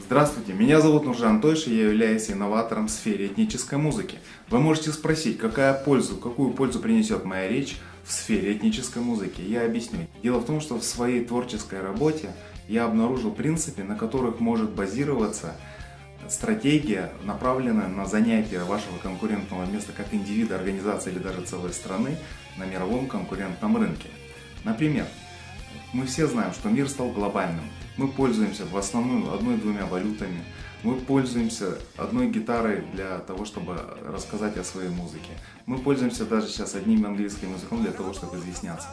Здравствуйте, меня зовут Нуржан Тойш, и я являюсь инноватором в сфере этнической музыки. Вы можете спросить, какую пользу принесет моя речь в сфере этнической музыки. Я объясню. Дело в том, что в своей творческой работе я обнаружил принципы, на которых может базироваться стратегия, направленная на занятие вашего конкурентного места как индивида, организации или даже целой страны на мировом конкурентном рынке. Например, мы все знаем, что мир стал глобальным. Мы пользуемся в основном одной-двумя валютами. Мы пользуемся одной гитарой для того, чтобы рассказать о своей музыке. Мы пользуемся даже сейчас одним английским языком для того, чтобы изъясняться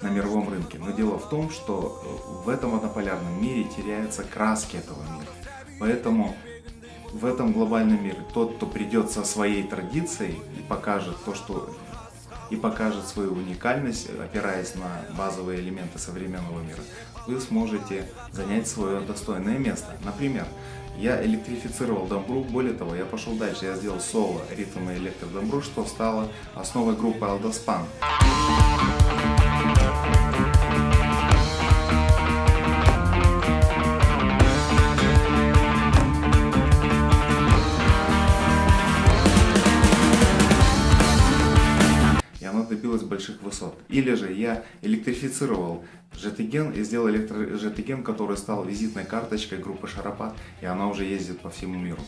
на мировом рынке. Но дело в том, что в этом однополярном мире теряются краски этого мира. Поэтому в этом глобальном мире тот, кто придет со своей традицией и покажет свою уникальность, опираясь на базовые элементы современного мира, вы сможете занять свое достойное место. Например, я электрифицировал дамбру, более того, я пошел дальше, я сделал соло, ритм и электродамбру, что стало основой группы Алдоспан. Добилась больших высот. Или же я электрифицировал жетиген и сделал жетиген, который стал визитной карточкой группы Шарапат, и она уже ездит по всему миру.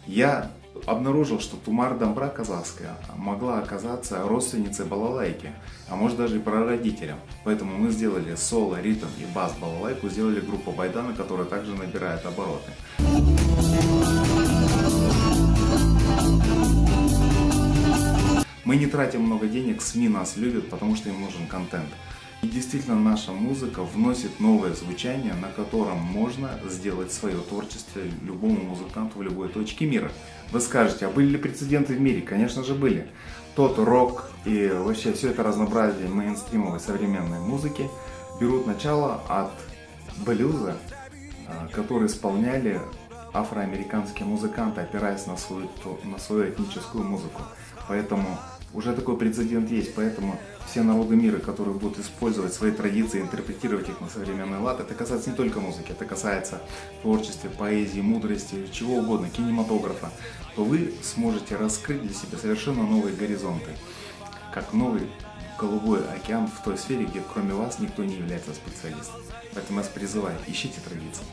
Я обнаружил, что Тумар Дамбра казахская могла оказаться родственницей балалайки, а может даже и прародителем. Поэтому мы сделали соло, ритм и бас балалайку, сделали группу Байдана, которая также набирает обороты. Мы не тратим много денег, СМИ нас любят, потому что им нужен контент. И действительно наша музыка вносит новое звучание, на котором можно сделать свое творчество любому музыканту в любой точке мира. Вы скажете, а были ли прецеденты в мире? Конечно же были. Тот рок и вообще все это разнообразие мейнстримовой современной музыки берут начало от блюза, который исполняли афроамериканские музыканты, опираясь на свою этническую музыку. Поэтому уже такой прецедент есть, поэтому все народы мира, которые будут использовать свои традиции, интерпретировать их на современный лад, это касается не только музыки, это касается творчества, поэзии, мудрости, чего угодно, кинематографа, то вы сможете раскрыть для себя совершенно новые горизонты, как новый голубой океан в той сфере, где кроме вас никто не является специалистом. Поэтому я вас призываю, ищите традиции.